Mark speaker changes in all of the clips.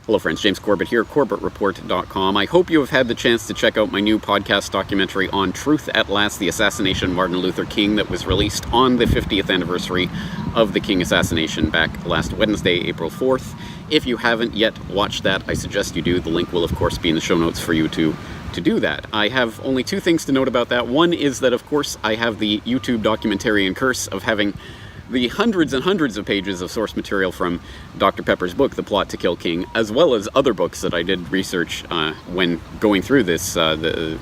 Speaker 1: Hello friends, James Corbett here, CorbettReport.com. I hope you have had the chance to check out my new podcast documentary on Truth at Last, the Assassination of Martin Luther King, that was released on the 50th anniversary of the King assassination back last Wednesday, April 4th. If you haven't yet watched that, I suggest you do. The link will of course be in the show notes for you to do that. I have only two things to note about that. One is that of course I have the YouTube documentarian curse of having the hundreds and hundreds of pages of source material from Dr. Pepper's book, The Plot to Kill King, as well as other books that I did research when going through this,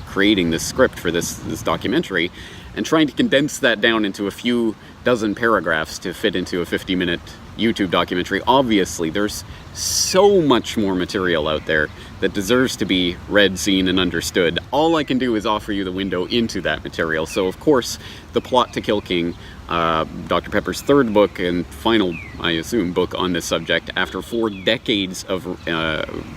Speaker 1: creating this script for this documentary, and trying to condense that down into a few dozen paragraphs to fit into a 50-minute YouTube documentary. Obviously, there's so much more material out there that deserves to be read, seen, and understood. All I can do is offer you the window into that material. So, of course, The Plot to Kill King, Dr. Pepper's third book and final, I assume, book on this subject after 4 decades of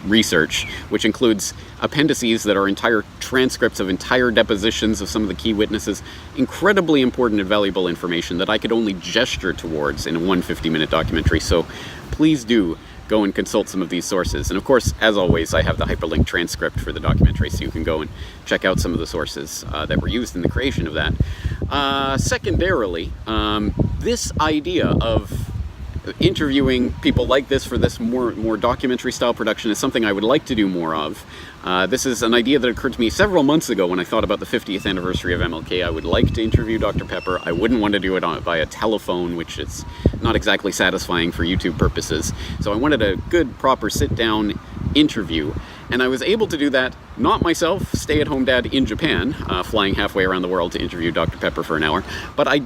Speaker 1: research, which includes appendices that are entire transcripts of entire depositions of some of the key witnesses. Incredibly important and valuable information that I could only gesture towards in a 150-minute documentary. So please do go and consult some of these sources. And of course, as always, I have the hyperlink transcript for the documentary, so you can go and check out some of the sources that were used in the creation of that. Secondarily, this idea of interviewing people like this for this more documentary style production is something I would like to do more of. This is an idea that occurred to me several months ago when I thought about the 50th anniversary of MLK. I would like to interview Dr. Pepper. I wouldn't want to do it via telephone, which is not exactly satisfying for YouTube purposes. So I wanted a good, proper sit-down interview. And I was able to do that, not myself, stay-at-home dad in Japan, flying halfway around the world to interview Dr. Pepper for an hour, but I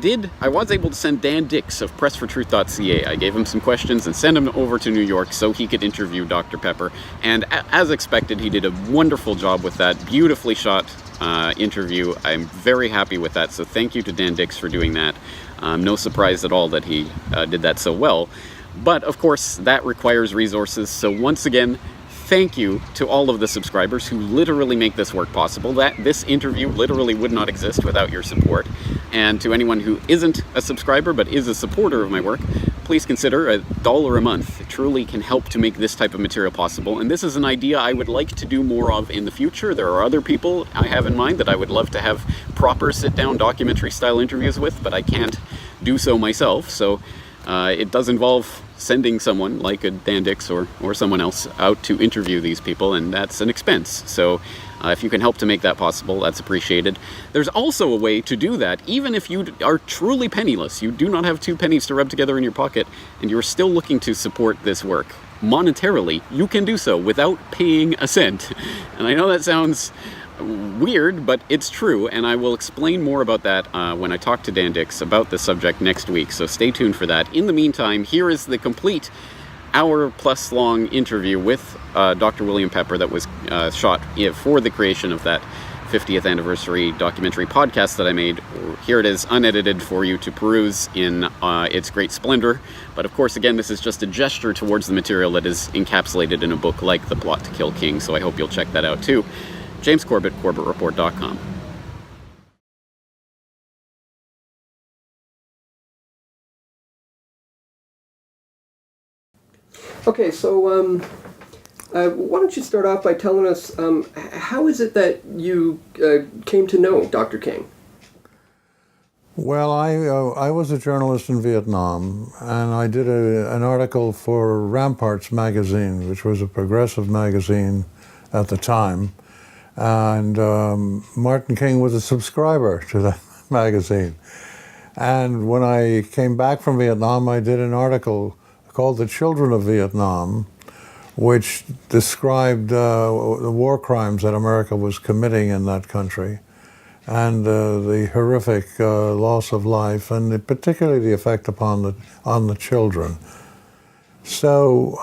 Speaker 1: was able to send Dan Dix of pressfortruth.ca. I gave him some questions and sent him over to New York so he could interview Dr. Pepper. And as expected, he did a wonderful job with that, beautifully shot interview. I'm very happy with that, so thank you to Dan Dix for doing that. No surprise at all that he did that so well. But of course, that requires resources, so once again, thank you to all of the subscribers who literally make this work possible. This interview literally would not exist without your support. And to anyone who isn't a subscriber but is a supporter of my work, please consider $1 a month. It truly can help to make this type of material possible. And this is an idea I would like to do more of in the future. There are other people I have in mind that I would love to have proper sit-down documentary style interviews with, but I can't do so myself. So it does involve sending someone like a Dan Dix or someone else out to interview these people, and that's an expense. So if you can help to make that possible, that's appreciated. There's also a way to do that, even if you are truly penniless. You do not have 2 pennies to rub together in your pocket, and you're still looking to support this work. Monetarily, you can do so without paying a cent. And I know that sounds weird, but it's true, and I will explain more about that when I talk to Dan Dix about the subject next week, so stay tuned for that. In the meantime, here is the complete hour-plus long interview with Dr. William Pepper that was shot for the creation of that 50th anniversary documentary podcast that I made. Here it is, unedited, for you to peruse in its great splendor. But of course, again, this is just a gesture towards the material that is encapsulated in a book like The Plot to Kill King, so I hope you'll check that out too. James Corbett, CorbettReport.com.
Speaker 2: Okay, so why don't you start off by telling us how is it that you came to know Dr. King?
Speaker 3: Well, I was a journalist in Vietnam, and I did an article for Ramparts magazine, which was a progressive magazine at the time. And Martin King was a subscriber to that magazine. And when I came back from Vietnam, I did an article called The Children of Vietnam, which described the war crimes that America was committing in that country, and the horrific loss of life, and particularly the effect on the children. So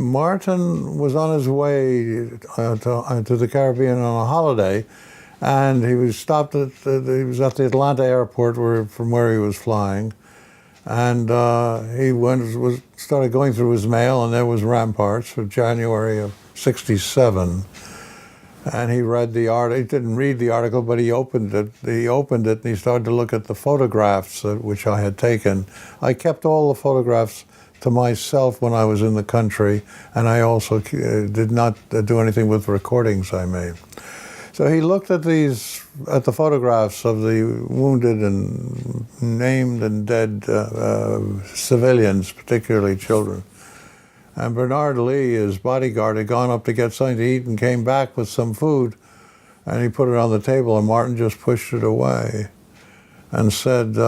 Speaker 3: Martin was on his way to the Caribbean on a holiday, and he was stopped at he was at the Atlanta airport from where he was flying, and he started going through his mail, and there was Ramparts for January of '67. And he read the article. He didn't read the article, but he opened it. And he started to look at the photographs which I had taken. I kept all the photographs to myself when I was in the country, and I also did not do anything with recordings I made. So he looked at the photographs of the wounded and named and dead civilians, particularly children. And Bernard Lee, his bodyguard, had gone up to get something to eat and came back with some food, and he put it on the table, and Martin just pushed it away and said,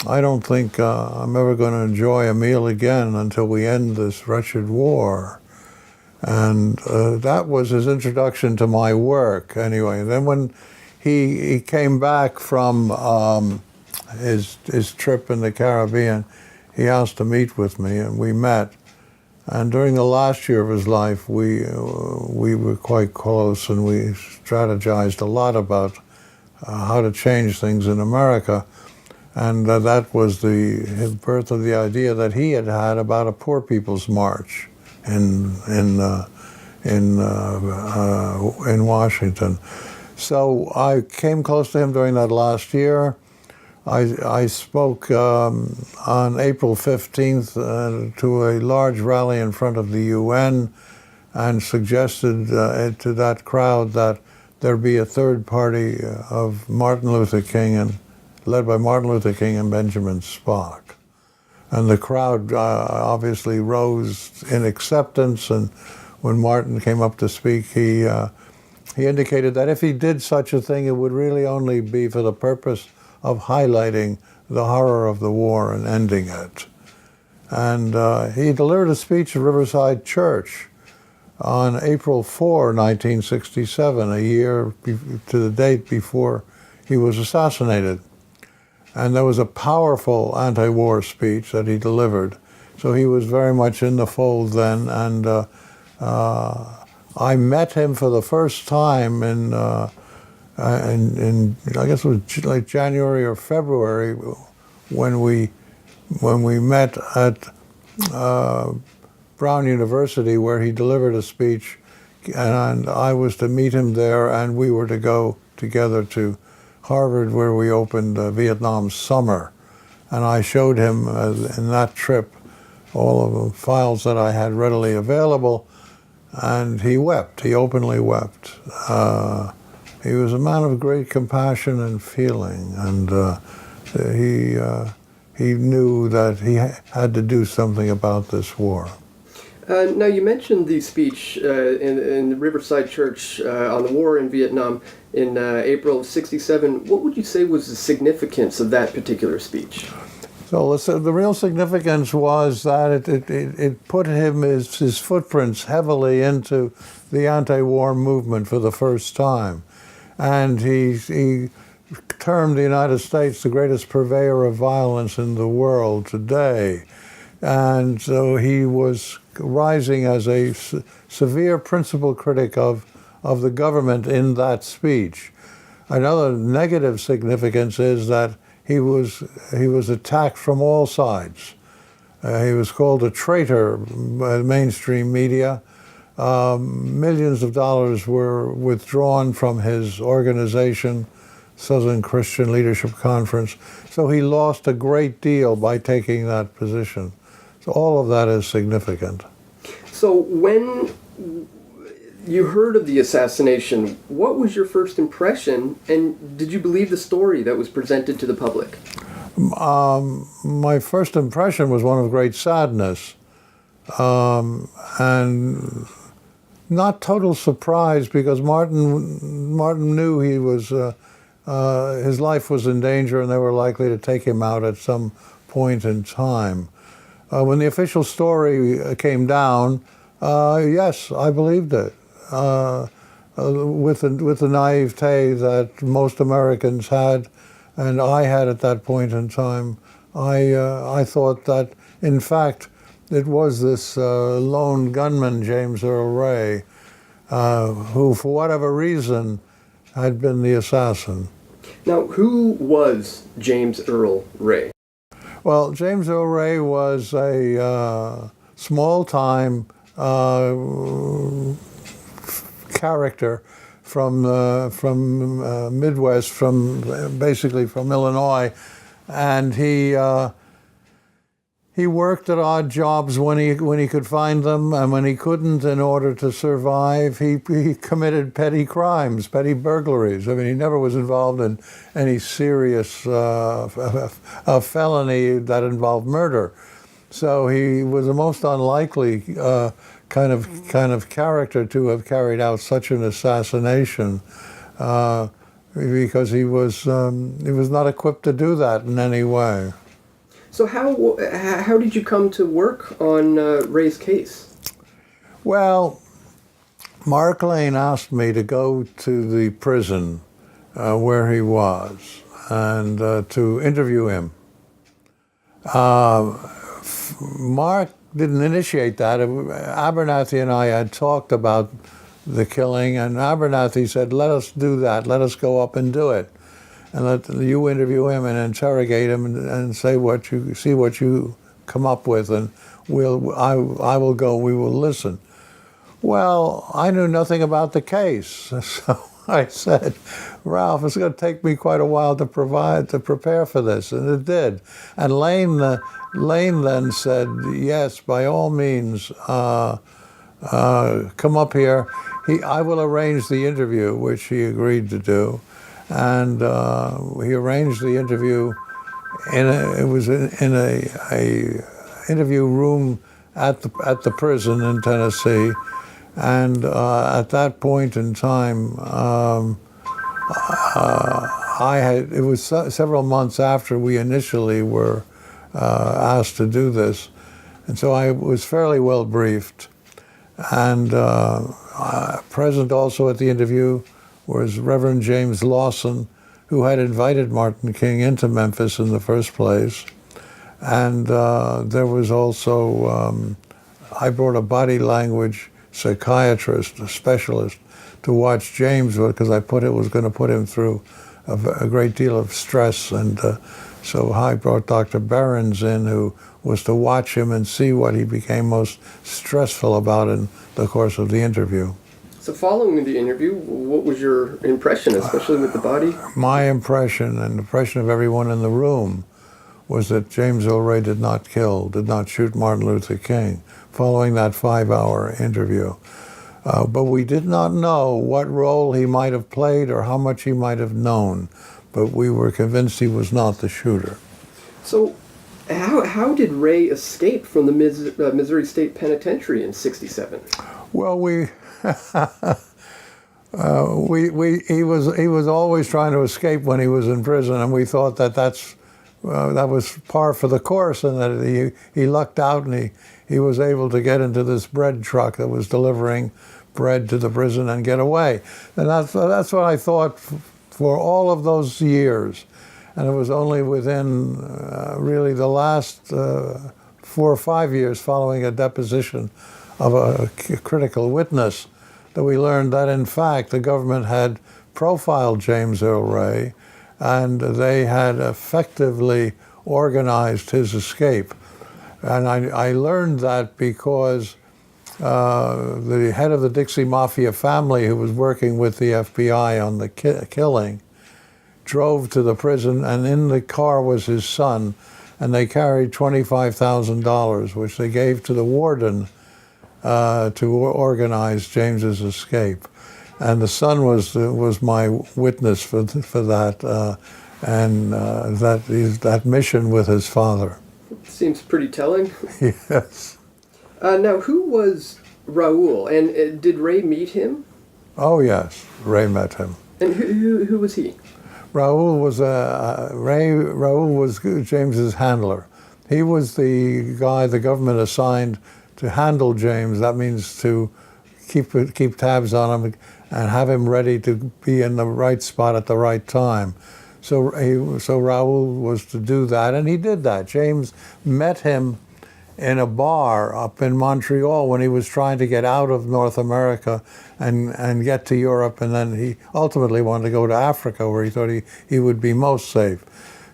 Speaker 3: I don't think I'm ever going to enjoy a meal again until we end this wretched war. And that was his introduction to my work, anyway. Then when he came back from his trip in the Caribbean, he asked to meet with me, and we met. And during the last year of his life, we were quite close, and we strategized a lot about how to change things in America. And that was the birth of the idea that he had about a Poor People's March in Washington. So I came close to him during that last year. I spoke on April 15th to a large rally in front of the UN and suggested to that crowd that there be a third party of Martin Luther King, and led by Martin Luther King and Benjamin Spock. And the crowd obviously rose in acceptance, and when Martin came up to speak, he indicated that if he did such a thing, it would really only be for the purpose of highlighting the horror of the war and ending it. And he delivered a speech at Riverside Church on April 4, 1967, a year to the date before he was assassinated. And there was a powerful anti-war speech that he delivered. So he was very much in the fold then, and I met him for the first time in I guess it was like January or February when we met at Brown University, where he delivered a speech, and I was to meet him there, and we were to go together to Harvard, where we opened Vietnam Summer. And I showed him in that trip all of the files that I had readily available, and he wept. He openly wept. He was a man of great compassion and feeling, and he knew that he had to do something about this war.
Speaker 2: Now, you mentioned the speech in Riverside Church on the war in Vietnam in April of '67. What would you say was the significance of that particular speech?
Speaker 3: So the real significance was that it put his footprints heavily into the anti-war movement for the first time. And he termed the United States the greatest purveyor of violence in the world today. And so he was rising as a severe principal critic of the government in that speech. Another negative significance is that he was attacked from all sides. He was called a traitor by the mainstream media. Millions of dollars were withdrawn from his organization, Southern Christian Leadership Conference. So he lost a great deal by taking that position. So all of that is significant.
Speaker 2: So when you heard of the assassination, what was your first impression, and did you believe the story that was presented to the public?
Speaker 3: My first impression was one of great sadness, and not total surprise, because Martin knew he was his life was in danger, and they were likely to take him out at some point in time. When the official story came down, yes, I believed it. With the naivete that most Americans had, and I had at that point in time, I thought that, in fact, it was this lone gunman, James Earl Ray, who, for whatever reason, had been the assassin.
Speaker 2: Now, who was James Earl Ray?
Speaker 3: Well, James Earl Ray was a small-time character from Midwest, basically from Illinois, and he He worked at odd jobs when he could find them, and when he couldn't, in order to survive, he committed petty crimes, petty burglaries. I mean, he never was involved in any serious felony that involved murder. So he was the most unlikely kind of character to have carried out such an assassination, because he was not equipped to do that in any way.
Speaker 2: So how did you come to work on Ray's case?
Speaker 3: Well, Mark Lane asked me to go to the prison where he was and to interview him. Mark didn't initiate that. Abernathy and I had talked about the killing, and Abernathy said, "Let us do that. Let us go up and do it, and let you interview him and interrogate him and see what you come up with, and I will go. We will listen." Well, I knew nothing about the case, so I said, "Ralph, it's going to take me quite a while to prepare for this," and it did. And Lane then said, "Yes, by all means, come up here. I will arrange the interview," which he agreed to do. And he arranged the interview in a interview room at the prison in Tennessee. And at that point in time, it was several months after we initially were asked to do this, and so I was fairly well briefed. And present also at the interview was Reverend James Lawson, who had invited Martin King into Memphis in the first place. And there was also, I brought a body language psychiatrist, a specialist, to watch James, because I was going to put him through a great deal of stress. And so I brought Dr. Behrens in, who was to watch him and see what he became most stressful about in the course of the interview.
Speaker 2: So following the interview, what was your impression, especially with the body?
Speaker 3: My impression, and the impression of everyone in the room, was that James Earl Ray did not shoot Martin Luther King following that 5-hour interview. But we did not know what role he might have played or how much he might have known. But we were convinced he was not the shooter.
Speaker 2: So how did Ray escape from the Missouri State Penitentiary in '67?
Speaker 3: Well, he was always trying to escape when he was in prison, and we thought that that was par for the course, and that he lucked out, and he was able to get into this bread truck that was delivering bread to the prison and get away. And that's what I thought for all of those years. And it was only within really the last 4 or 5 years following a deposition of a critical witness that we learned that, in fact, the government had profiled James Earl Ray, and they had effectively organized his escape. And I learned that because the head of the Dixie Mafia family, who was working with the FBI on the killing, drove to the prison, and in the car was his son, and they carried $25,000, which they gave to the warden to organize James's escape. And the son was my witness for that, and that mission with his father.
Speaker 2: Seems pretty telling.
Speaker 3: Yes.
Speaker 2: Now, who was Raoul, and did Ray meet him?
Speaker 3: Oh yes, Ray met him.
Speaker 2: And who was he?
Speaker 3: Raoul was James's handler. He was the guy the government assigned to handle James. That means to keep tabs on him and have him ready to be in the right spot at the right time. So Raoul was to do that, and he did that. James met him in a bar up in Montreal when he was trying to get out of North America and get to Europe, and then he ultimately wanted to go to Africa, where he thought he would be most safe.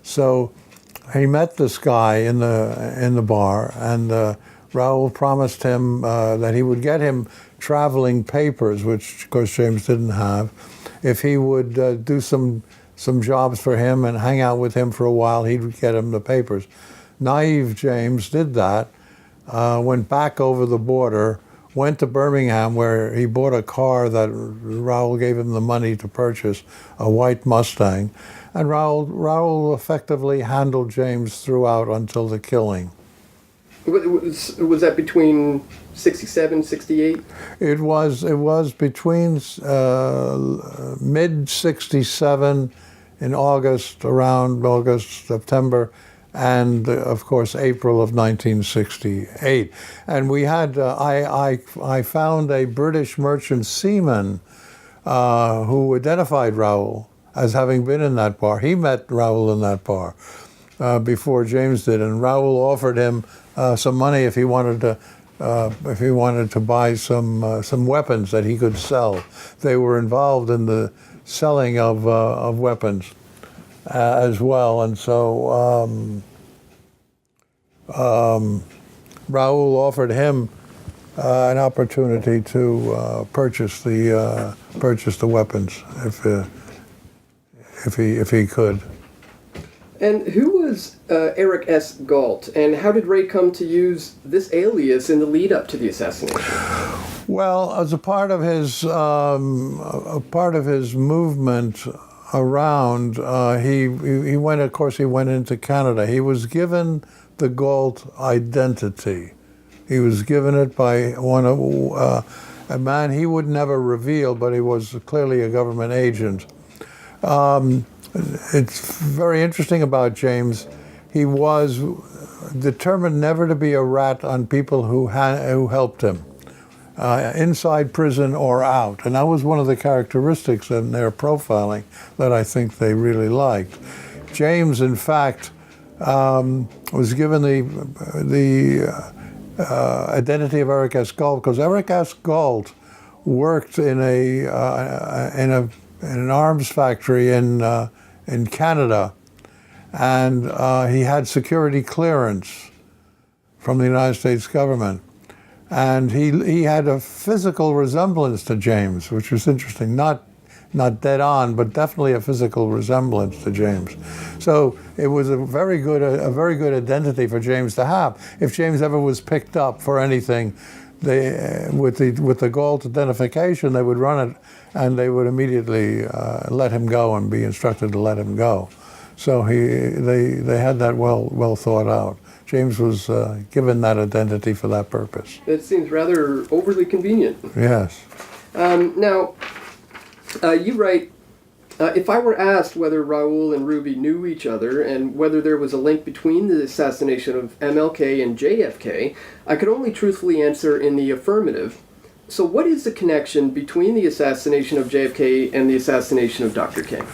Speaker 3: So he met this guy in the bar, and Raoul promised him that he would get him traveling papers, which of course James didn't have, if he would do some jobs for him and hang out with him for a while. He'd get him the papers. naive James did that, went back over the border, went to Birmingham where he bought a car that Raoul gave him the money to purchase, a white Mustang, and Raoul effectively handled James throughout until the killing.
Speaker 2: Was that between 67, 68?
Speaker 3: It was between mid 67 in August, around August, September, and of course April of 1968. And we had I found a British merchant seaman who identified Raoul as having been in that bar. He met Raoul in that bar before James did, and Raoul offered him some money if he wanted to buy some weapons that he could sell. They were involved in the selling of weapons as well, and so Raoul offered him an opportunity to purchase the weapons if he could.
Speaker 2: And who was Eric S. Galt, and how did Ray come to use this alias in the lead up to the assassination?
Speaker 3: Well, as a part of his movement around, he went. Of course, he went into Canada. He was given the Galt identity. He was given it by a man he would never reveal, but he was clearly a government agent. It's very interesting about James. He was determined never to be a rat on people who helped him, inside prison or out. And that was one of the characteristics in their profiling that I think they really liked. James, in fact, was given the identity of Eric S. Galt because Eric S. Galt worked in an arms factory in Canada, and he had security clearance from the United States government, and he had a physical resemblance to James, which was interesting. Not dead on, but definitely a physical resemblance to James. So it was a very good identity for James to have. If James ever was picked up for anything, with the Galt identification, they would run it, and they would immediately let him go and be instructed to let him go. So they had that well thought out. James was given that identity for that purpose.
Speaker 2: It seems rather overly convenient.
Speaker 3: Yes.
Speaker 2: Now, you write, if I were asked whether Raoul and Ruby knew each other and whether there was a link between the assassination of MLK and JFK, I could only truthfully answer in the affirmative. So what is the connection between the assassination of JFK and the assassination of Dr. King?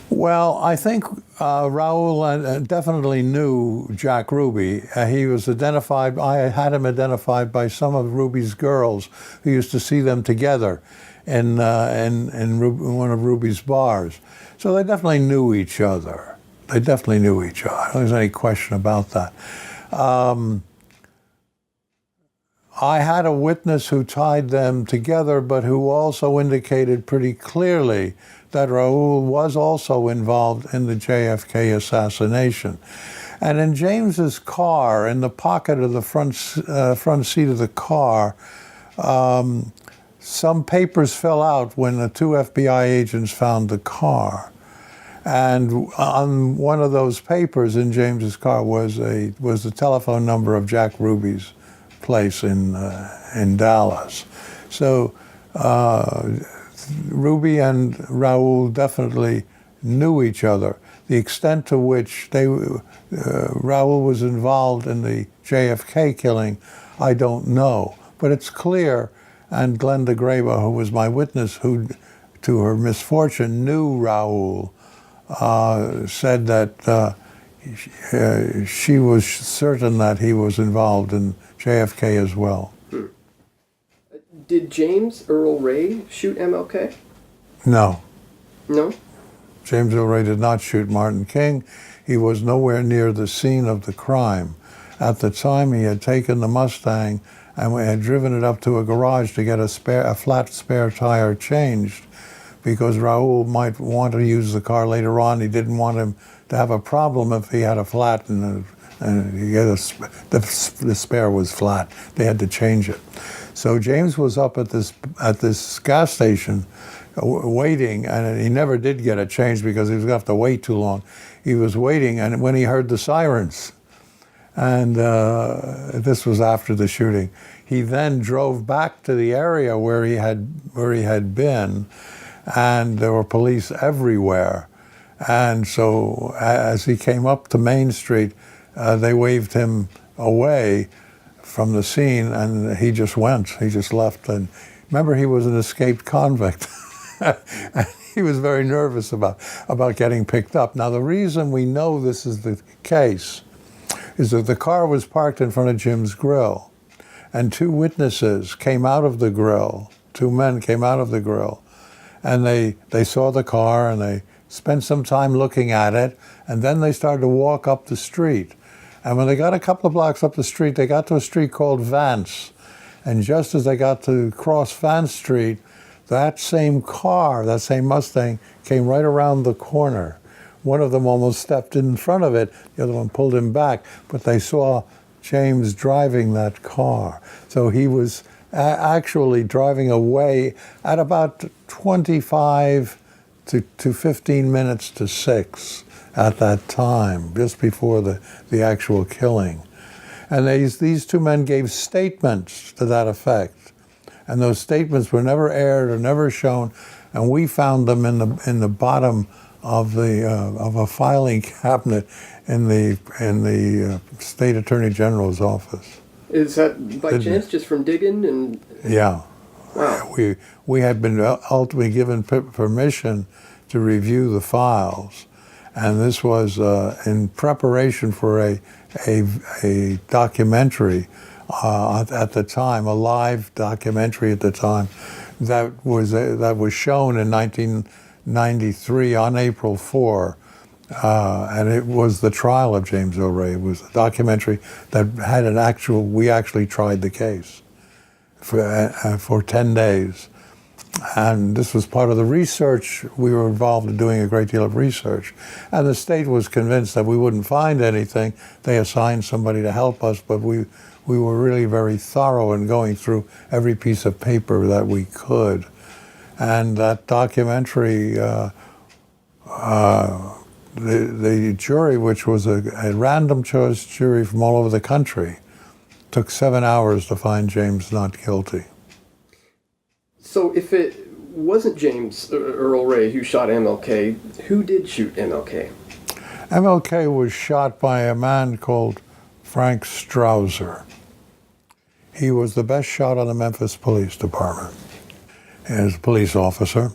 Speaker 3: Well, I think Raoul definitely knew Jack Ruby. He was identified, I had him identified by some of Ruby's girls who used to see them together in one of Ruby's bars. So they definitely knew each other. I don't think there's any question about that. I had a witness who tied them together, but who also indicated pretty clearly that Raoul was also involved in the JFK assassination. And in James's car, in the pocket of the front seat of the car, some papers fell out when the two FBI agents found the car. And on one of those papers in James's car was the telephone number of Jack Ruby's place in Dallas. So Ruby and Raoul definitely knew each other. The extent to which Raoul was involved in the JFK killing, I don't know. But it's clear, and Glenda Graba, who was my witness, who, to her misfortune, knew Raoul, said that she was certain that he was involved in JFK as well.
Speaker 2: Did James Earl Ray shoot MLK?
Speaker 3: No.
Speaker 2: No?
Speaker 3: James Earl Ray did not shoot Martin King. He was nowhere near the scene of the crime. At the time, he had taken the Mustang and we had driven it up to a garage to get a flat spare tire changed because Raoul might want to use the car later on. He didn't want him to have a problem if he had a flat and and the spare was flat. They had to change it. So James was up at this gas station waiting, and he never did get it changed because he was going to have to wait too long. He was waiting, and when he heard the sirens, and this was after the shooting, he then drove back to the area where he had been, and there were police everywhere. And so as he came up to Main Street, they waved him away from the scene, and he just left. And remember, he was an escaped convict. And he was very nervous about getting picked up. Now, the reason we know this is the case is that the car was parked in front of Jim's grill, and two witnesses came out of the grill, two men came out of the grill, and they saw the car, and they spent some time looking at it, and then they started to walk up the street. And when they got a couple of blocks up the street, they got to a street called Vance. And just as they got to cross Vance Street, that same car, that same Mustang, came right around the corner. One of them almost stepped in front of it, the other one pulled him back, but they saw James driving that car. So he was actually driving away at about 25 to 15 minutes to 6 at that time, just before the actual killing. And these two men gave statements to that effect. And those statements were never aired or never shown, and we found them in the bottom of a filing cabinet in the State Attorney General's office.
Speaker 2: Is that by chance, just from digging? And
Speaker 3: yeah.
Speaker 2: Wow.
Speaker 3: We had been ultimately given permission to review the files, and this was in preparation for a documentary at the time, a live documentary at the time that was shown in 1993 on April 4, and it was the trial of James O'Reilly. It was a documentary that had we actually tried the case for 10 days. And this was part of the research. We were involved in doing a great deal of research. And the state was convinced that we wouldn't find anything. They assigned somebody to help us, but we were really very thorough in going through every piece of paper that we could. And that documentary, the jury, which was a random choice jury from all over the country, took 7 hours to find James not guilty.
Speaker 2: So if it wasn't James Earl Ray who shot MLK, who did shoot MLK?
Speaker 3: MLK was shot by a man called Frank Strouser. He was the best shot on the Memphis Police Department. As a police officer,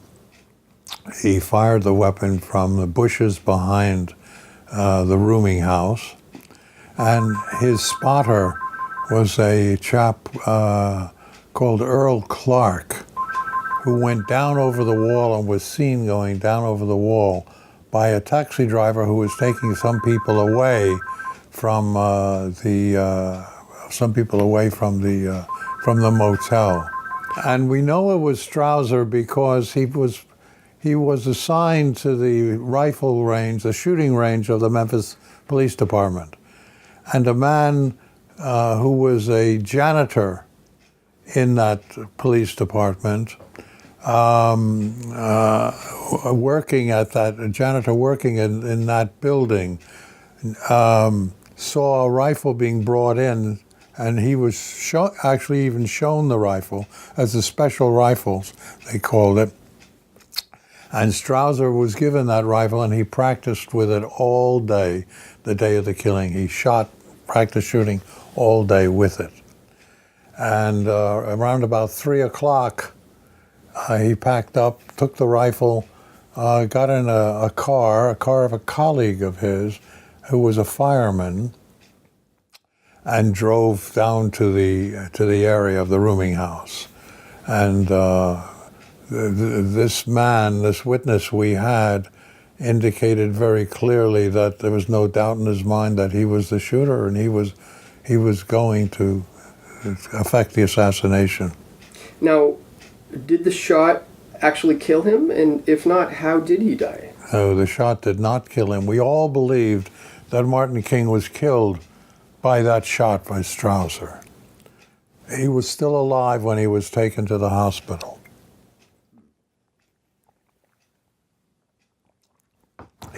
Speaker 3: he fired the weapon from the bushes behind the rooming house, and his spotter was a chap called Earl Clark, who went down over the wall and was seen going down over the wall by a taxi driver who was taking some people away from the motel. And we know it was Strouser because he was assigned to the rifle range, the shooting range of the Memphis Police Department. And a man who was a janitor in that police department, working at that, a janitor working in that building, saw a rifle being brought in, and he was actually even shown the rifle as a special rifles, they called it. And Strouser was given that rifle, and he practiced with it all day, the day of the killing. He practiced shooting all day with it. And around about 3 o'clock, he packed up, took the rifle, got in a car of a colleague of his who was a fireman, and drove down to the area of the rooming house. And this witness we had, indicated very clearly that there was no doubt in his mind that he was the shooter, and he was going to effect the assassination.
Speaker 2: Now, did the shot actually kill him? And if not, how did he die?
Speaker 3: No, the shot did not kill him. We all believed that Martin King was killed by that shot by Strauser. He was still alive when he was taken to the hospital.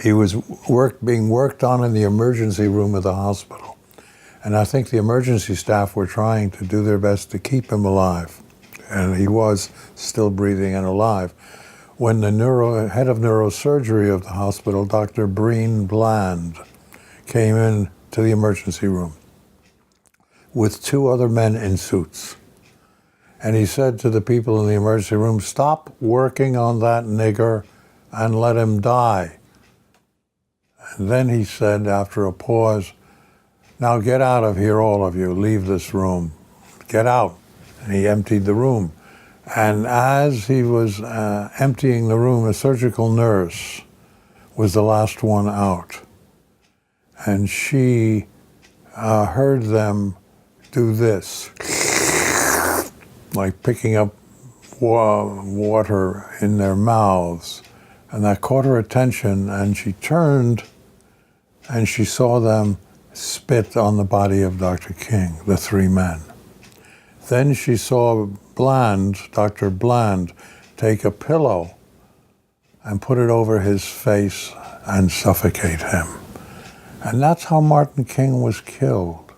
Speaker 3: He was being worked on in the emergency room of the hospital. And I think the emergency staff were trying to do their best to keep him alive. And he was still breathing and alive. When the head of neurosurgery of the hospital, Dr. Breen Bland, came in to the emergency room with 2 other men in suits. And he said to the people in the emergency room, "Stop working on that nigger and let him die." And then he said, after a pause, "Now get out of here, all of you. Leave this room. Get out." And he emptied the room. And as he was emptying the room, a surgical nurse was the last one out. And she heard them do this, like picking up water in their mouths. And that caught her attention, and she turned and she saw them spit on the body of Dr. King, the 3 men. Then she saw Dr. Bland, take a pillow and put it over his face and suffocate him. And that's how Martin King was killed.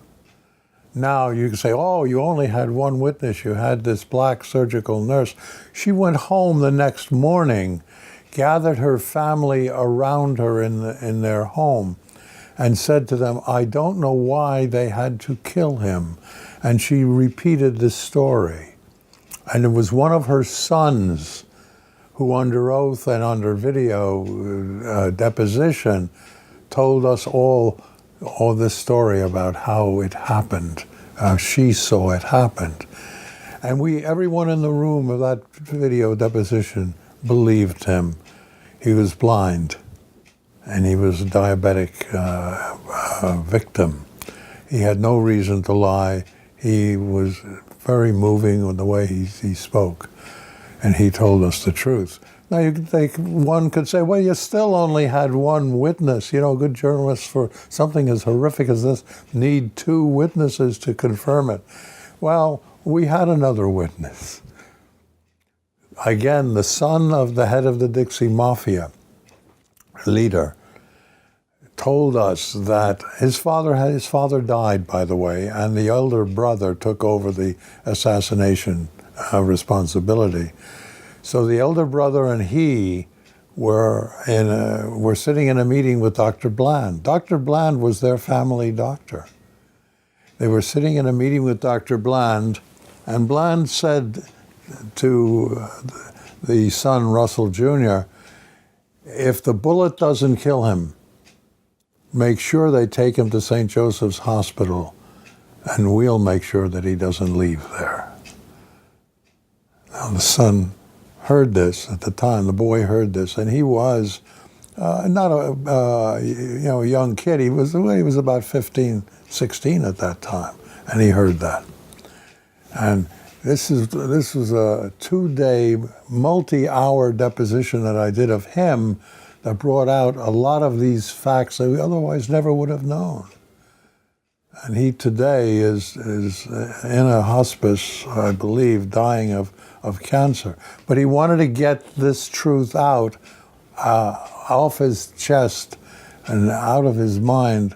Speaker 3: Now you can say, oh, you only had one witness. You had this black surgical nurse. She went home the next morning, gathered her family around her in their home, and said to them, I don't know why they had to kill him. And she repeated this story. And it was one of her sons who, under oath and under video deposition, told us all this story about how it happened. She saw it happened. And everyone in the room of that video deposition believed him. He was blind, and he was a diabetic victim. He had no reason to lie. He was very moving in the way he spoke, and he told us the truth. Now, one could say, well, you still only had one witness. You know, good journalists, for something as horrific as this, need 2 witnesses to confirm it. Well, we had another witness. Again, the son of the head of the Dixie Mafia leader told us that his father died, by the way, and the elder brother took over the assassination responsibility. So the elder brother and he were sitting in a meeting with Dr. Bland. Dr. Bland was their family doctor. They were sitting in a meeting with Dr. Bland, and Bland said to the son, Russell Jr., if the bullet doesn't kill him, make sure they take him to St. Joseph's Hospital, and we'll make sure that he doesn't leave there. Now the son heard this at the time. The boy heard this, and he was not a young kid. He was about 15, 16 at that time, and he heard that. And this was a 2-day, multi-hour deposition that I did of him that brought out a lot of these facts that we otherwise never would have known. And he today is in a hospice, I believe, dying of cancer. But he wanted to get this truth out off his chest and out of his mind,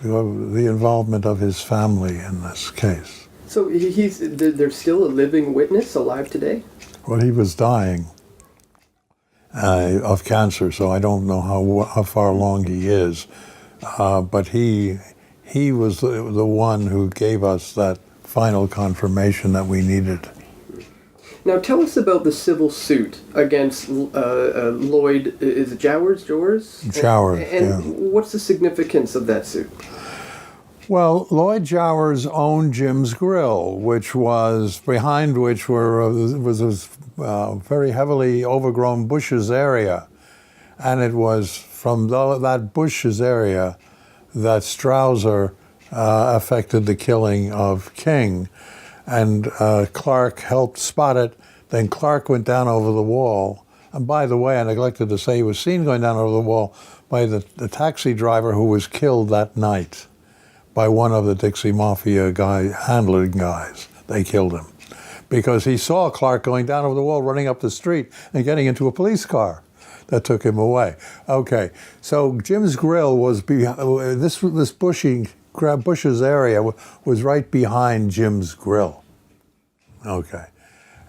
Speaker 3: the involvement of his family in this case.
Speaker 2: So there's still a living witness alive today?
Speaker 3: Well, he was dying of cancer, so I don't know how far along he is. But he was the one who gave us that final confirmation that we needed.
Speaker 2: Now tell us about the civil suit against Lloyd, is it Jowers?
Speaker 3: Jowers,
Speaker 2: and what's the significance of that suit?
Speaker 3: Well, Lloyd Jowers owned Jim's Grill, behind which was this very heavily overgrown bushes area. And it was from that bushes area that Strauser affected the killing of King. And Clark helped spot it. Then Clark went down over the wall. And by the way, I neglected to say, he was seen going down over the wall by the taxi driver who was killed that night by one of the Dixie Mafia handling guys. They killed him because he saw Clark going down over the wall, running up the street, and getting into a police car. That took him away. Okay, so Jim's Grill was this Bush's area was right behind Jim's Grill. Okay,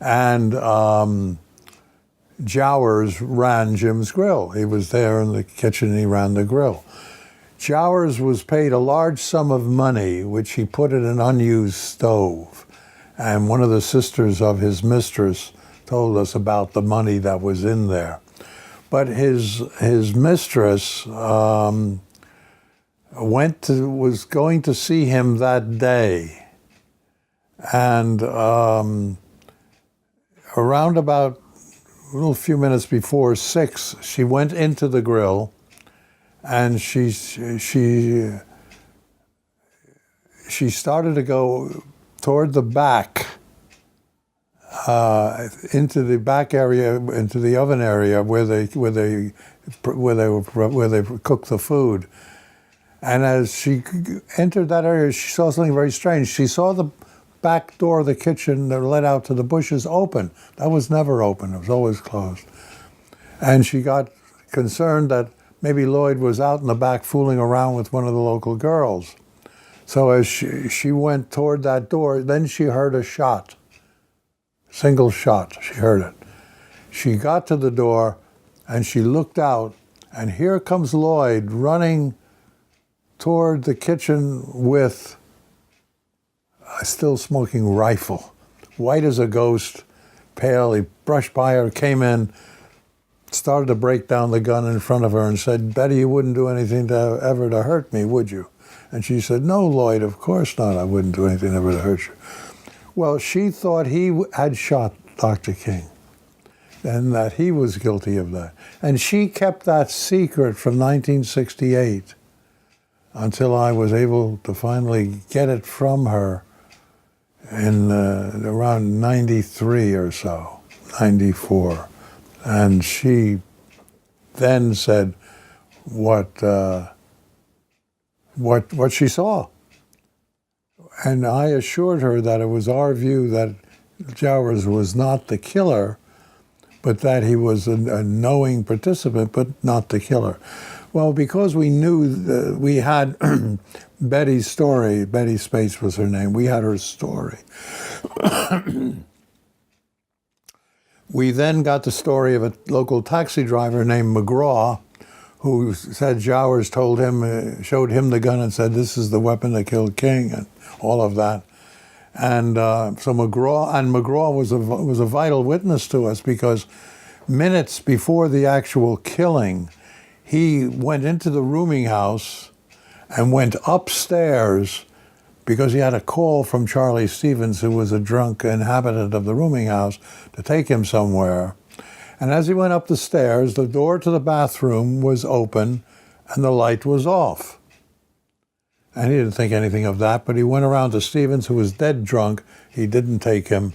Speaker 3: and Jowers ran Jim's Grill. He was there in the kitchen and he ran the grill. Jowers was paid a large sum of money, which he put in an unused stove. And one of the sisters of his mistress told us about the money that was in there. But his mistress was going to see him that day. And around about a little few minutes before 6, she went into the grill and she started to go toward the back, into the back area, into the oven area where they cook the food. And as she entered that area, she saw something very strange. She saw the back door of the kitchen that led out to the bushes open. That was never open. It was always closed. And she got concerned that maybe Lloyd was out in the back fooling around with one of the local girls. So as she went toward that door, then she heard a shot. Single shot, she heard it. She got to the door and she looked out, and here comes Lloyd running toward the kitchen with a still smoking rifle, white as a ghost, pale. He brushed by her, came in, started to break down the gun in front of her and said, "Betty, you wouldn't do anything ever to hurt me, would you?" And she said, "No, Lloyd, of course not. I wouldn't do anything ever to hurt you." Well, she thought he had shot Dr. King and that he was guilty of that. And she kept that secret from 1968 until I was able to finally get it from her in around 93 or so, 94. And she then said what she saw. And I assured her that it was our view that Jowers was not the killer, but that he was a knowing participant, but not the killer. Well, because we knew we had Betty's story, Betty Spates was her name, we had her story. We then got the story of a local taxi driver named McGraw, who said Jowers told him, showed him the gun and said, "This is the weapon that killed King," and all of that. And so McGraw was a vital witness to us, because minutes before the actual killing, he went into the rooming house and went upstairs because he had a call from Charlie Stevens, who was a drunk inhabitant of the rooming house, to take him somewhere. And as he went up the stairs, the door to the bathroom was open and the light was off. And he didn't think anything of that, but he went around to Stevens, who was dead drunk. He didn't take him.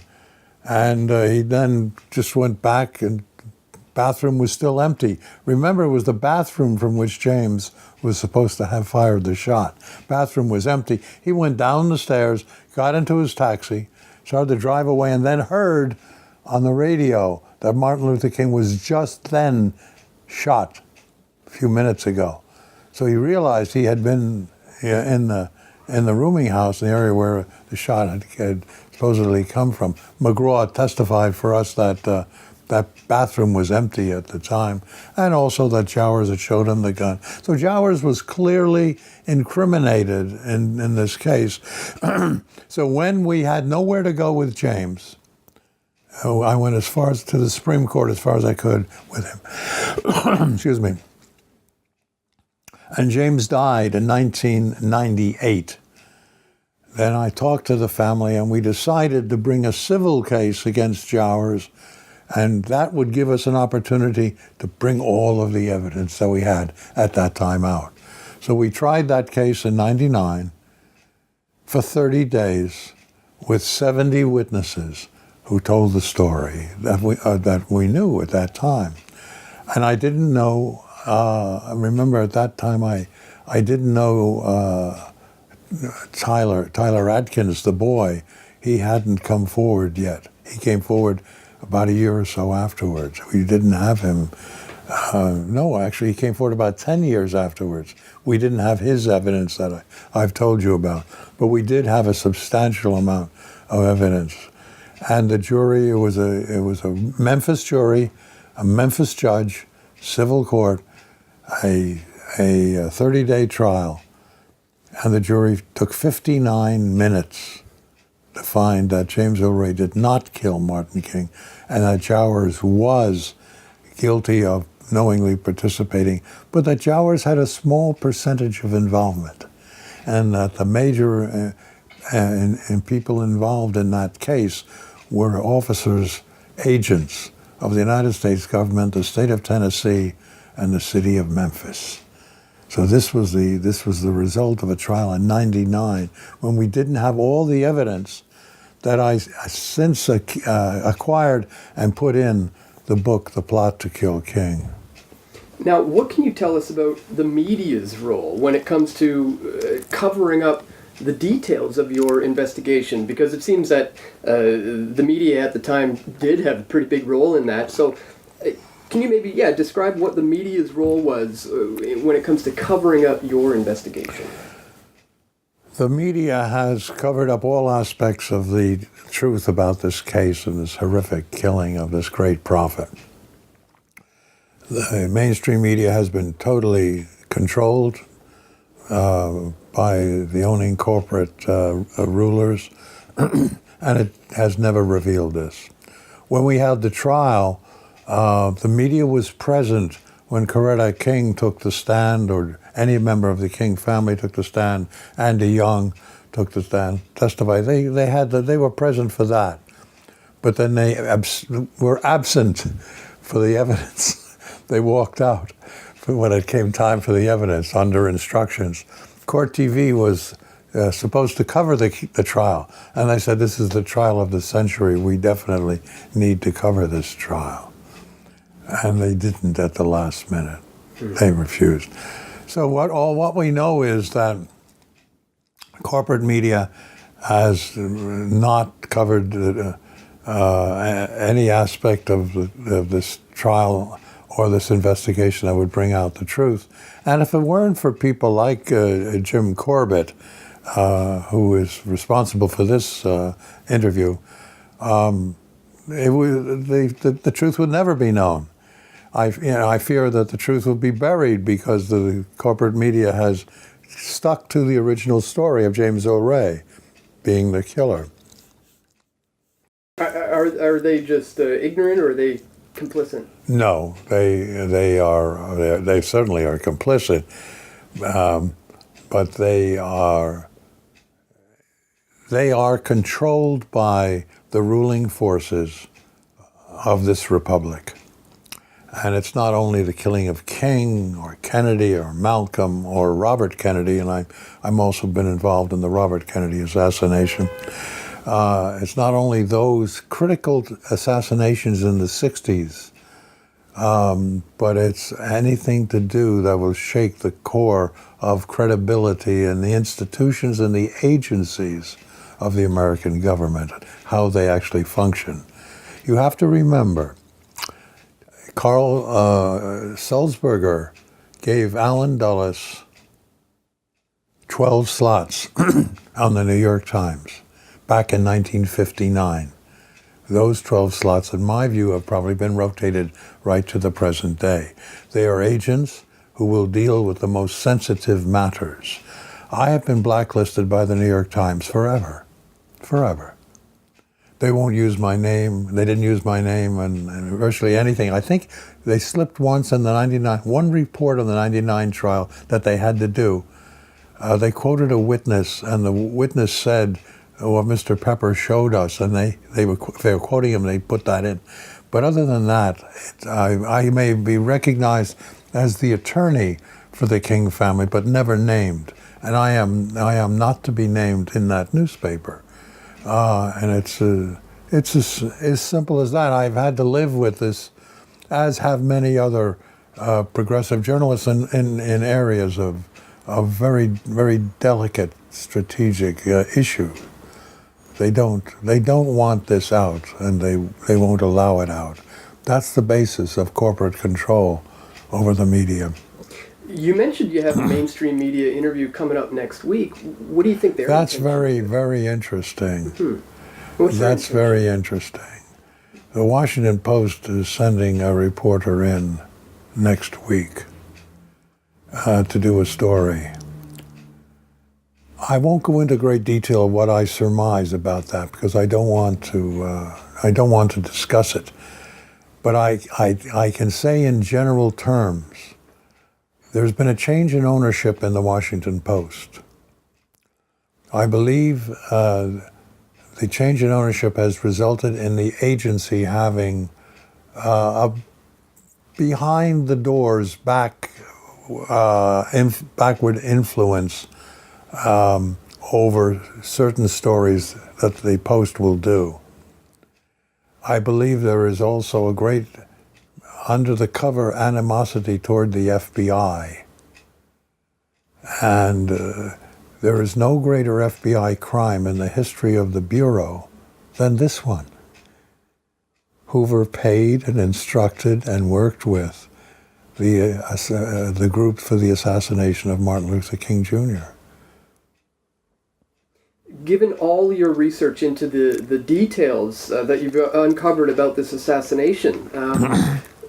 Speaker 3: And he then just went back, and the bathroom was still empty. Remember, it was the bathroom from which James was supposed to have fired the shot. Bathroom was empty. He went down the stairs, got into his taxi, started to drive away, and then heard on the radio that Martin Luther King was just then shot a few minutes ago. So he realized he had been in the rooming house, in the area where the shot had supposedly come from. McGraw testified for us that that bathroom was empty at the time, and also that Jowers had showed him the gun. So Jowers was clearly incriminated in this case. So when we had nowhere to go with James, I went as far as to the Supreme Court as far as I could with him. Excuse me. And James died in 1998. Then I talked to the family, and we decided to bring a civil case against Jowers, and that would give us an opportunity to bring all of the evidence that we had at that time out. So we tried that case in 99 for 30 days with 70 witnesses who told the story that we knew at that time. And I didn't know, I remember at that time I didn't know Tyler Atkins, the boy, he hadn't come forward yet. He came forward about a year or so afterwards. We didn't have him. No, actually, he came forward about 10 years afterwards. We didn't have his evidence that I've told you about, but we did have a substantial amount of evidence. And the jury, it was a Memphis jury, a Memphis judge, civil court, a 30-day trial, and the jury took 59 minutes to find that James Earl Ray did not kill Martin King, and that Jowers was guilty of knowingly participating, but that Jowers had a small percentage of involvement, and that the major and people involved in that case were officers, agents of the United States government, the state of Tennessee, and the city of Memphis. So this was the result of a trial in '99 when we didn't have all the evidence that I since acquired and put in the book, The Plot to Kill King.
Speaker 2: Now, what can you tell us about the media's role when it comes to covering up the details of your investigation? Because it seems that the media at the time did have a pretty big role in that. So can you maybe, describe what the media's role was when it comes to covering up your investigation?
Speaker 3: The media has covered up all aspects of the truth about this case and this horrific killing of this great prophet. The mainstream media has been totally controlled by the owning corporate rulers, and it has never revealed this. When we had the trial, the media was present when Coretta King took the stand, or any member of the King family took the stand. Andy Young took the stand, testified. They were present for that, but then they were absent for the evidence. They walked out when it came time for the evidence under instructions. Court TV was supposed to cover the trial, and I said, "This is the trial of the century. We definitely need to cover this trial." And they didn't at the last minute. They refused. So what we know is that corporate media has not covered any aspect of this trial or this investigation that would bring out the truth. And if it weren't for people like Jim Corbett, who is responsible for this interview, the truth would never be known. I fear that the truth will be buried because the corporate media has stuck to the original story of James Earl Ray being the killer.
Speaker 2: Are they just ignorant, or are they complicit?
Speaker 3: No, they are. They certainly are complicit, but they are controlled by the ruling forces of this republic. And it's not only the killing of King or Kennedy or Malcolm or Robert Kennedy, and I'm also been involved in the Robert Kennedy assassination. It's not only those critical assassinations in the 60s, but it's anything to do that will shake the core of credibility in the institutions and the agencies of the American government, how they actually function. You have to remember, Carl Sulzberger gave Allen Dulles 12 slots on the New York Times back in 1959. Those 12 slots, in my view, have probably been rotated right to the present day. They are agents who will deal with the most sensitive matters. I have been blacklisted by the New York Times forever. Forever. They won't use my name. They didn't use my name and virtually anything. I think they slipped once in the 99, one report on the 99 trial that they had to do. They quoted a witness, and the witness said, what Mr. Pepper showed us, and they were quoting him, they put that in. But other than that, I may be recognized as the attorney for the King family, but never named. And I am not to be named in that newspaper. And it's as simple as that. I've had to live with this, as have many other progressive journalists in areas of a very, very delicate strategic issue. They don't want this out, and they won't allow it out. That's the basis of corporate control over the media.
Speaker 2: You mentioned you have a mainstream media interview coming up next week. What do you think there?
Speaker 3: That's very, very interesting.
Speaker 2: What's your
Speaker 3: That's very interesting. The Washington Post is sending a reporter in next week to do a story. I won't go into great detail of what I surmise about that because I don't want to discuss it. But I can say in general terms, there's been a change in ownership in the Washington Post. I believe the change in ownership has resulted in the agency having a behind the doors backward influence over certain stories that the Post will do. I believe there is also a great under-the-cover animosity toward the FBI. And there is no greater FBI crime in the history of the Bureau than this one. Hoover paid and instructed and worked with the group for the assassination of Martin Luther King Jr.
Speaker 2: Given all your research into the details that you've uncovered about this assassination,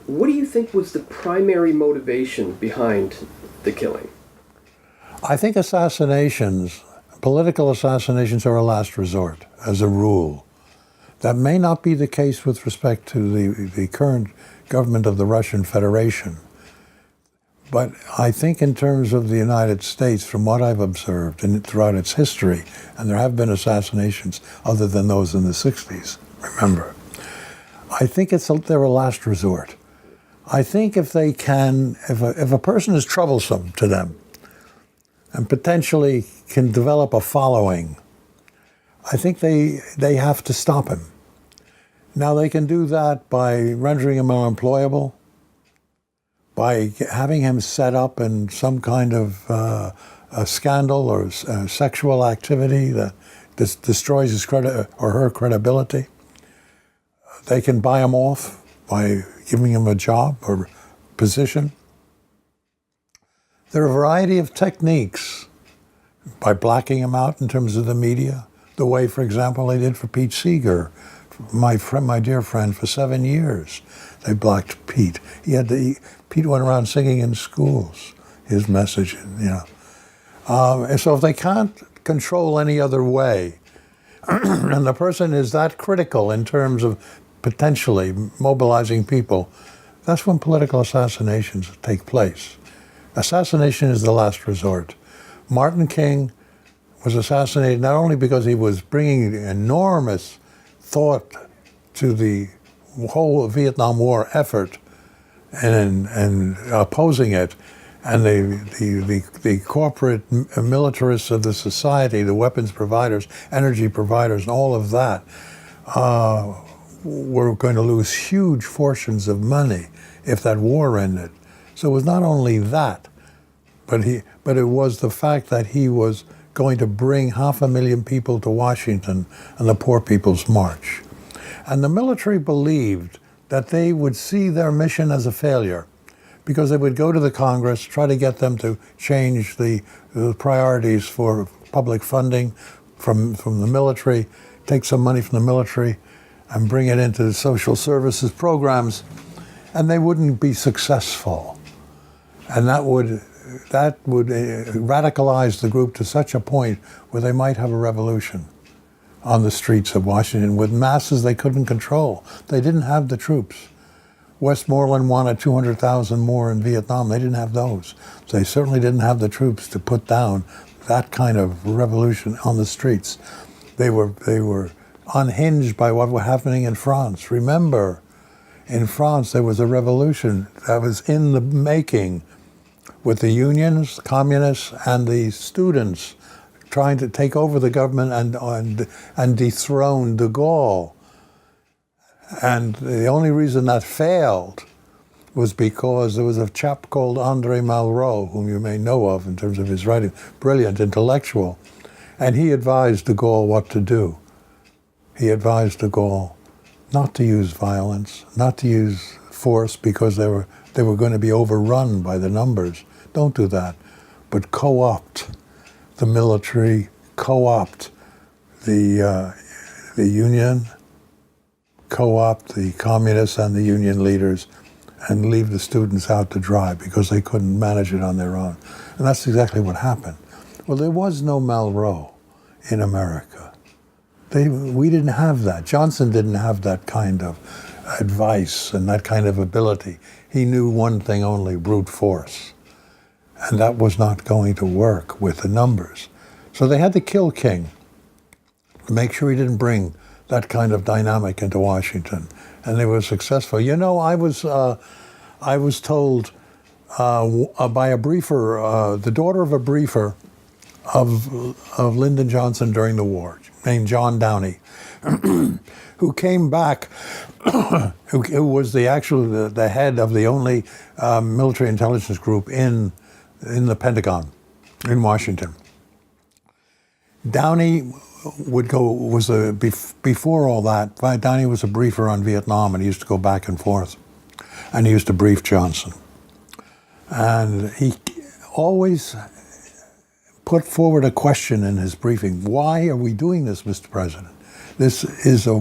Speaker 2: what do you think was the primary motivation behind the killing?
Speaker 3: I think political assassinations are a last resort, as a rule. That may not be the case with respect to the current government of the Russian Federation. But I think in terms of the United States, from what I've observed and throughout its history, and there have been assassinations other than those in the 60s, remember, I think they're a last resort. I think if they can, if a person is troublesome to them and potentially can develop a following, I think they have to stop him. Now they can do that by rendering him unemployable, by having him set up in some kind of a scandal or sexual activity that destroys his credit or her credibility. They can buy him off by giving him a job or position. There are a variety of techniques by blacking him out in terms of the media, the way, for example, they did for Pete Seeger, my dear friend, for 7 years. They blocked Pete. Pete went around singing in schools his message, and so if they can't control any other way, and the person is that critical in terms of potentially mobilizing people, that's when political assassinations take place. Assassination is the last resort. Martin King was assassinated not only because he was bringing enormous thought to the whole Vietnam War effort and opposing it, and the corporate militarists of the society, the weapons providers, energy providers, and all of that, were going to lose huge fortunes of money if that war ended. So it was not only that, but it was the fact that he was going to bring 500,000 people to Washington and the Poor People's March. And the military believed that they would see their mission as a failure because they would go to the Congress, try to get them to change the priorities for public funding from the military, take some money from the military and bring it into social services programs, and they wouldn't be successful. And that would radicalize the group to such a point where they might have a revolution on the streets of Washington with masses they couldn't control. They didn't have the troops. Westmoreland wanted 200,000 more in Vietnam. They didn't have those. They certainly didn't have the troops to put down that kind of revolution on the streets. They were unhinged by what was happening in France. Remember, in France there was a revolution that was in the making with the unions, the communists, and the students trying to take over the government and dethrone de Gaulle. And the only reason that failed was because there was a chap called Andre Malraux, whom you may know of in terms of his writing, brilliant intellectual, and he advised de Gaulle what to do. He advised de Gaulle not to use violence, not to use force because they were going to be overrun by the numbers. Don't do that, but co-opt the military, co-opt the Union, co-opt the communists and the Union leaders, and leave the students out to dry because they couldn't manage it on their own. And that's exactly what happened. Well, there was no Malraux in America. We didn't have that. Johnson didn't have that kind of advice and that kind of ability. He knew one thing only, brute force. And that was not going to work with the numbers. So they had to kill King to make sure he didn't bring that kind of dynamic into Washington. And they were successful. You know, I was told by a briefer, the daughter of a briefer of Lyndon Johnson during the war, named John Downey, who came back, who was the head of the only military intelligence group in the Pentagon, in Washington. Downey before all that, Downey was a briefer on Vietnam, and he used to go back and forth, and he used to brief Johnson. And he always put forward a question in his briefing. Why are we doing this, Mr. President? This is a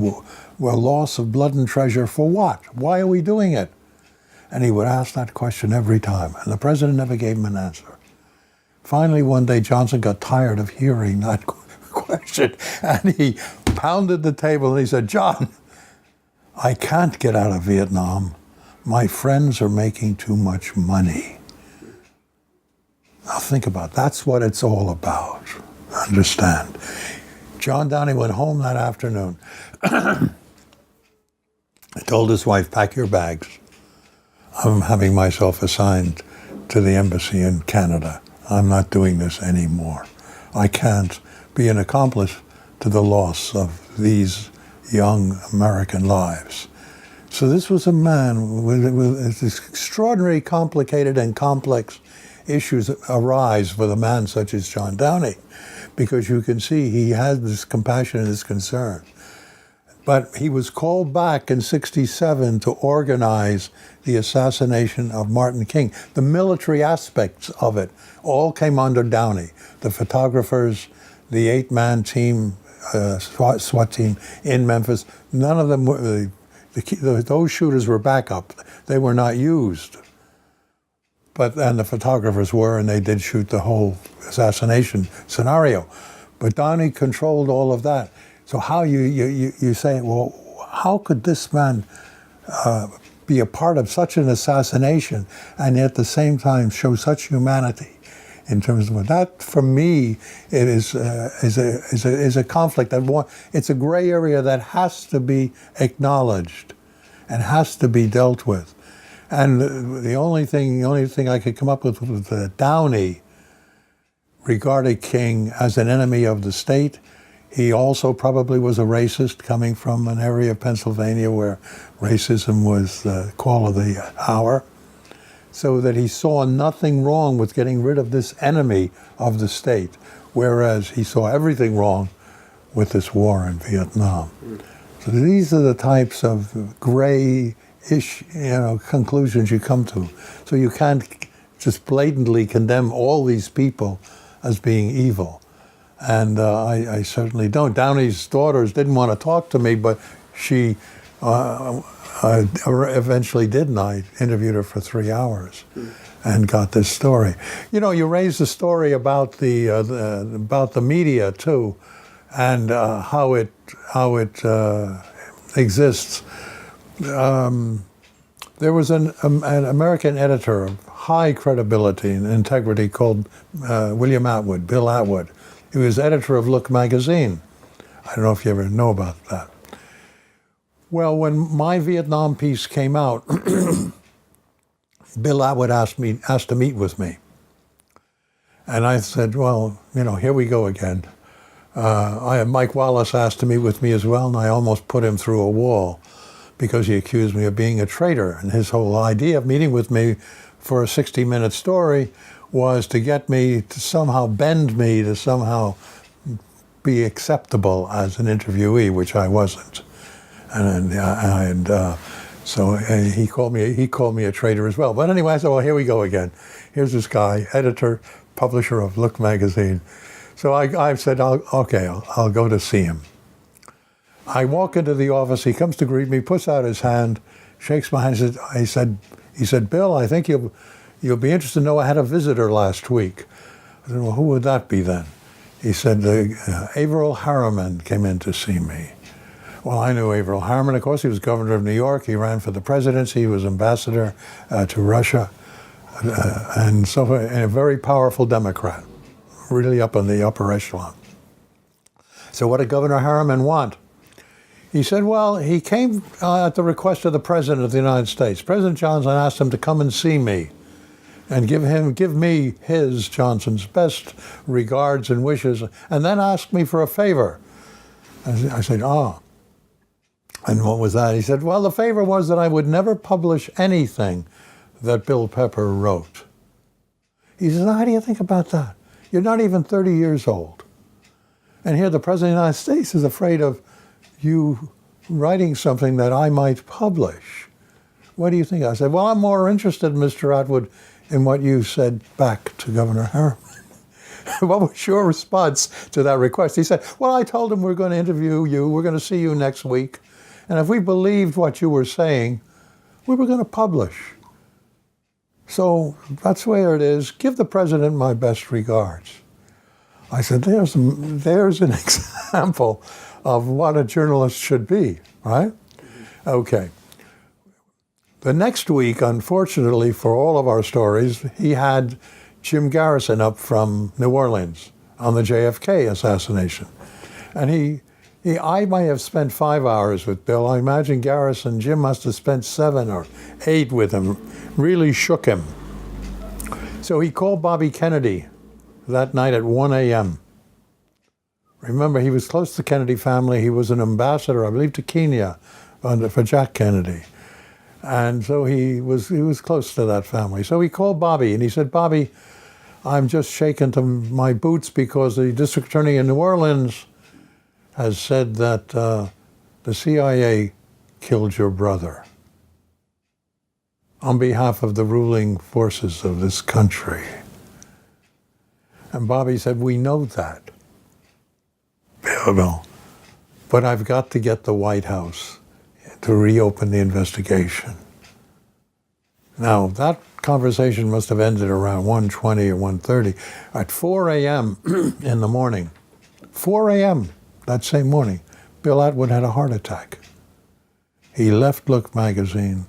Speaker 3: loss of blood and treasure for what? Why are we doing it? And he would ask that question every time, and the president never gave him an answer. Finally, one day, Johnson got tired of hearing that question, and he pounded the table and he said, "John, I can't get out of Vietnam. My friends are making too much money." Now think about it. That's what it's all about. Understand? John Downey went home that afternoon. He told his wife, "Pack your bags. I'm having myself assigned to the embassy in Canada. I'm not doing this anymore. I can't be an accomplice to the loss of these young American lives." So this was a man with this extraordinary, complicated and complex issues arise with a man such as John Downey, because you can see he had this compassion and this concern. But he was called back in '67 to organize the assassination of Martin King. The military aspects of it all came under Downey. The photographers, the 8-man team, SWAT team in Memphis, none of them were, those shooters were backup. They were not used. And the photographers were, and they did shoot the whole assassination scenario. But Downey controlled all of that. So how you say, well, how could this man be a part of such an assassination and yet at the same time show such humanity in terms of that? For me, it is a conflict it's a gray area that has to be acknowledged and has to be dealt with. And the only thing I could come up with was that Downey regarded King as an enemy of the state. He also probably was a racist, coming from an area of Pennsylvania where racism was the call of the hour. So that he saw nothing wrong with getting rid of this enemy of the state, whereas he saw everything wrong with this war in Vietnam. So these are the types of gray-ish, conclusions you come to. So you can't just blatantly condemn all these people as being evil. And I certainly don't. Downey's daughters didn't want to talk to me, but she eventually did, and I interviewed her for 3 hours and got this story. You raised the story about the media too, and how it exists. There was an American editor of high credibility and integrity called William Atwood, Bill Atwood. He was editor of Look magazine. I don't know if you ever know about that. Well, when my Vietnam piece came out, Bill Atwood asked to meet with me. And I said, well, here we go again. Mike Wallace asked to meet with me as well, and I almost put him through a wall because he accused me of being a traitor. And his whole idea of meeting with me for a 60-minute story was to get me to somehow bend me to somehow be acceptable as an interviewee, which I wasn't. So he called me a traitor as well. But anyway, I said, well, here we go again. Here's this guy, editor, publisher of Look magazine. So I said, I'll go to see him. I walk into the office. He comes to greet me, puts out his hand, shakes my hand. He said, Bill, I think you'll be interested to know I had a visitor last week. I said, well, who would that be then? He said, Averill Harriman came in to see me. Well, I knew Averill Harriman. Of course, he was governor of New York. He ran for the presidency. He was ambassador to Russia. And so a very powerful Democrat, really up in the upper echelon. So what did Governor Harriman want? He said, well, he came at the request of the President of the United States. President Johnson asked him to come and see me and give me Johnson's best regards and wishes, and then ask me for a favor. I said, And what was that? He said, well, the favor was that I would never publish anything that Bill Pepper wrote. He says, how do you think about that? You're not even 30 years old. And here the President of the United States is afraid of you writing something that I might publish. What do you think? I said, well, I'm more interested, Mr. Atwood, in what you said back to Governor Harriman. What was your response to that request? He said, well, I told him we're going to interview you. We're going to see you next week. And if we believed what you were saying, we were going to publish. So that's where it is. Give the President my best regards. I said, there's an example of what a journalist should be, right? Okay. The next week, unfortunately for all of our stories, he had Jim Garrison up from New Orleans on the JFK assassination. And I might have spent 5 hours with Bill. I imagine Jim must have spent 7 or 8 with him, really shook him. So he called Bobby Kennedy that night at 1 a.m. Remember, he was close to the Kennedy family. He was an ambassador, I believe, to Kenya for Jack Kennedy. And so he was close to that family. So he called Bobby, and he said, Bobby, I'm just shaken to my boots because the district attorney in New Orleans has said that the CIA killed your brother on behalf of the ruling forces of this country. And Bobby said, we know that. Bill, but I've got to get the White House to reopen the investigation. Now, that conversation must have ended around 1:20 or 1:30. At 4 a.m. in the morning, 4 a.m. that same morning, Bill Atwood had a heart attack. He left Look magazine,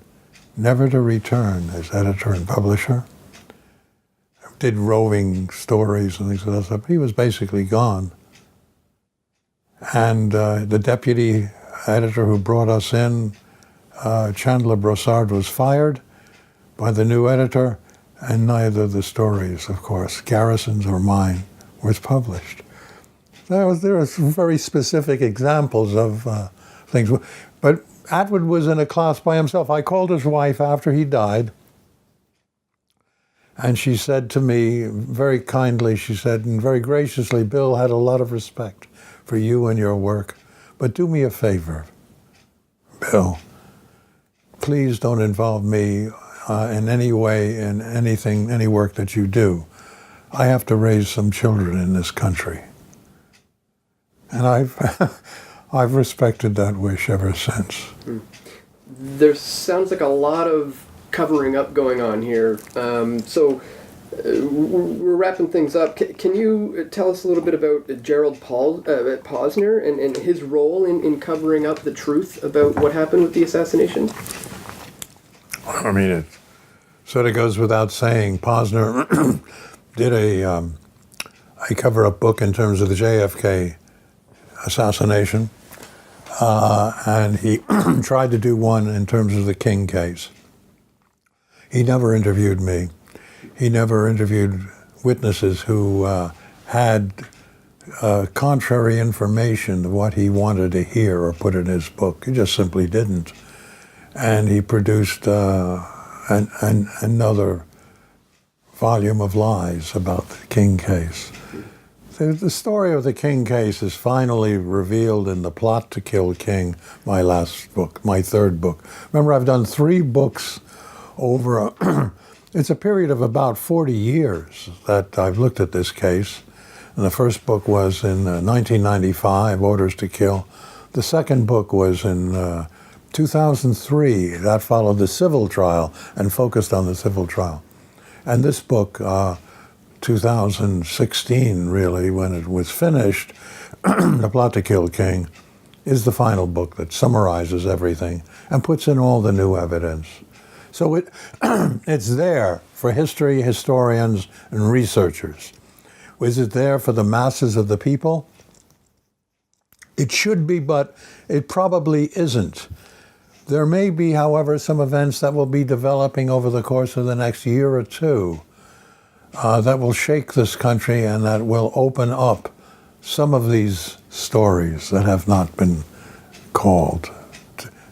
Speaker 3: never to return as editor and publisher. Did roving stories and things like that stuff. He was basically gone. And the deputy editor who brought us in, Chandler Brossard, was fired by the new editor, and neither of the stories, of course, Garrison's or mine, was published. There are some very specific examples of things. But Atwood was in a class by himself. I called his wife after he died, and she said to me, very kindly, she said, and very graciously, Bill had a lot of respect for you and your work, but do me a favor, Bill. Please don't involve me in any way in anything, any work that you do. I have to raise some children in this country. And I've respected that wish ever since.
Speaker 2: There sounds like a lot of covering up going on here. We're wrapping things up. Can you tell us a little bit about Gerald Posner and his role in covering up the truth about what happened with the assassination?
Speaker 3: I mean, it sort of goes without saying. Posner did a cover-up book in terms of the JFK assassination, and he tried to do one in terms of the King case. He never interviewed me. He never interviewed witnesses who had contrary information to what he wanted to hear or put in his book. He just simply didn't. and he produced another volume of lies about the King case. The story of the King case is finally revealed in The Plot to Kill King, my last book, my third book. Remember, I've done 3 books over it's a period of about 40 years that I've looked at this case. And the first book was in 1995, Orders to Kill. The second book was in 2003. That followed the civil trial and focused on the civil trial. And this book, 2016, really, when it was finished, The Plot to Kill King, is the final book that summarizes everything and puts in all the new evidence. So it's there for history, historians, and researchers. Is it there for the masses of the people? It should be, but it probably isn't. There may be, however, some events that will be developing over the course of the next year or two that will shake this country and that will open up some of these stories that have not been called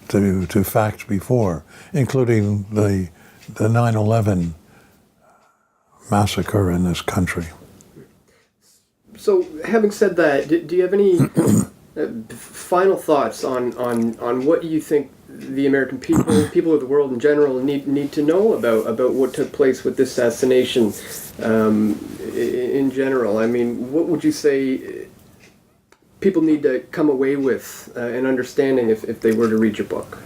Speaker 3: to fact before, including the 9/11 massacre in this country.
Speaker 2: So, having said that, do you have any final thoughts on what you think the American people of the world in general, need to know about what took place with this assassination in general? I mean, what would you say people need to come away with an understanding if they were to read your book?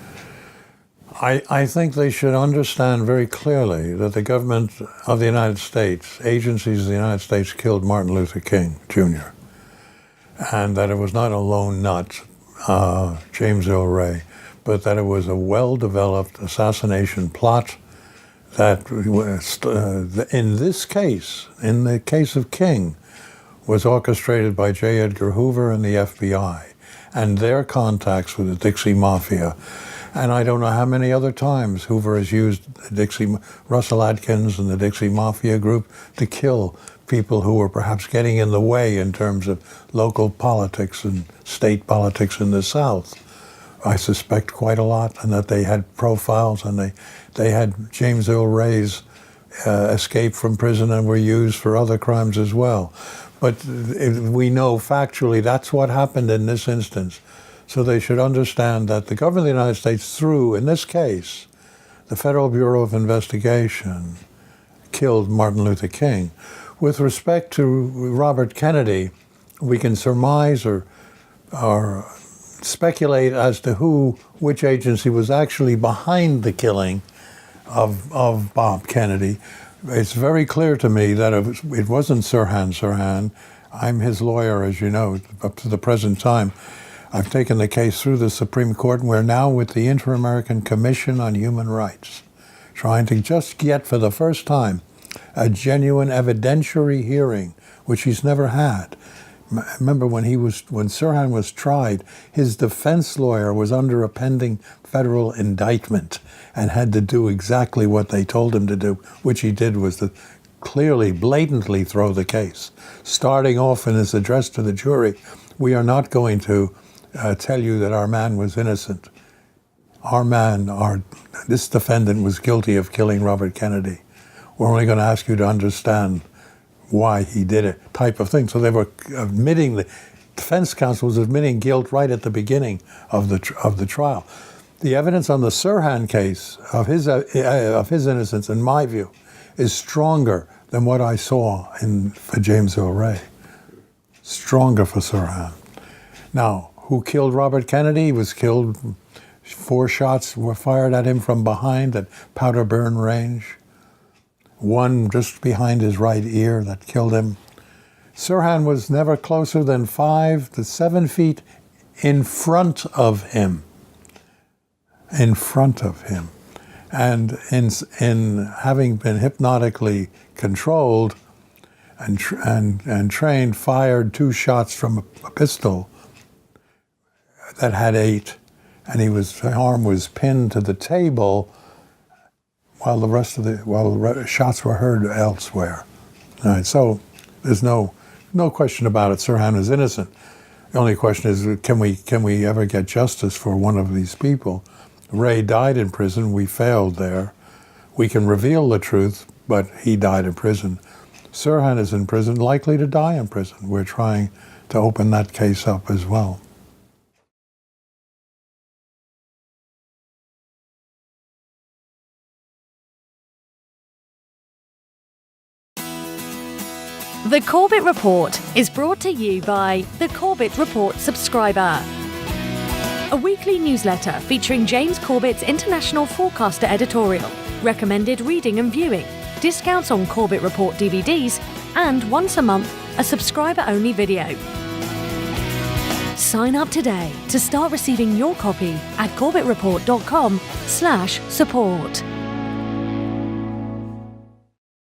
Speaker 3: I think they should understand very clearly that the government of the United States, agencies of the United States, killed Martin Luther King, Jr., and that it was not a lone nut, James Earl Ray, but that it was a well-developed assassination plot that in this case, in the case of King, was orchestrated by J. Edgar Hoover and the FBI and their contacts with the Dixie Mafia. And I don't know how many other times Hoover has used Russell Atkins and the Dixie Mafia group to kill people who were perhaps getting in the way in terms of local politics and state politics in the South. I suspect quite a lot, and that they had profiles, and they had James Earl Ray's escape from prison and were used for other crimes as well. But we know factually that's what happened in this instance. So they should understand that the government of the United States, through, in this case, the Federal Bureau of Investigation, killed Martin Luther King. With respect to Robert Kennedy, we can surmise or speculate as to which agency was actually behind the killing of Bob Kennedy. It's very clear to me that it wasn't Sirhan Sirhan. I'm his lawyer, as you know, up to the present time. I've taken the case through the Supreme Court, and we're now with the Inter-American Commission on Human Rights, trying to just get, for the first time, a genuine evidentiary hearing, which he's never had. Remember, when Sirhan was tried, his defense lawyer was under a pending federal indictment and had to do exactly what they told him to do, which he did, was to clearly, blatantly throw the case. Starting off in his address to the jury, we are not going to tell you that our man was innocent. This defendant was guilty of killing Robert Kennedy. We're only going to ask you to understand why he did it, type of thing. So they were the defense counsel was admitting guilt right at the beginning of the trial. The evidence on the Sirhan case of his innocence, in my view, is stronger than what I saw for James Earl Ray. Stronger for Sirhan. Now, who killed Robert Kennedy? He was killed, 4 shots were fired at him from behind at Powder Burn Range. 1 just behind his right ear that killed him. Sirhan was never closer than 5 to 7 feet in front of him. In front of him. And in having been hypnotically controlled and trained, fired 2 shots from a pistol that had 8, and his arm was pinned to the table while the shots were heard elsewhere. All right, so there's no question about it. Sirhan is innocent. The only question is, can we ever get justice for one of these people Ray died in prison. We failed there. We can reveal the truth, but he died in prison. Sirhan is in prison, likely to die in prison. We're trying to open that case up as well.
Speaker 4: The Corbett Report is brought to you by the Corbett Report subscriber, a weekly newsletter featuring James Corbett's International Forecaster editorial, recommended reading and viewing, discounts on Corbett Report DVDs, and once a month, a subscriber-only video. Sign up today to start receiving your copy at corbettreport.com/support.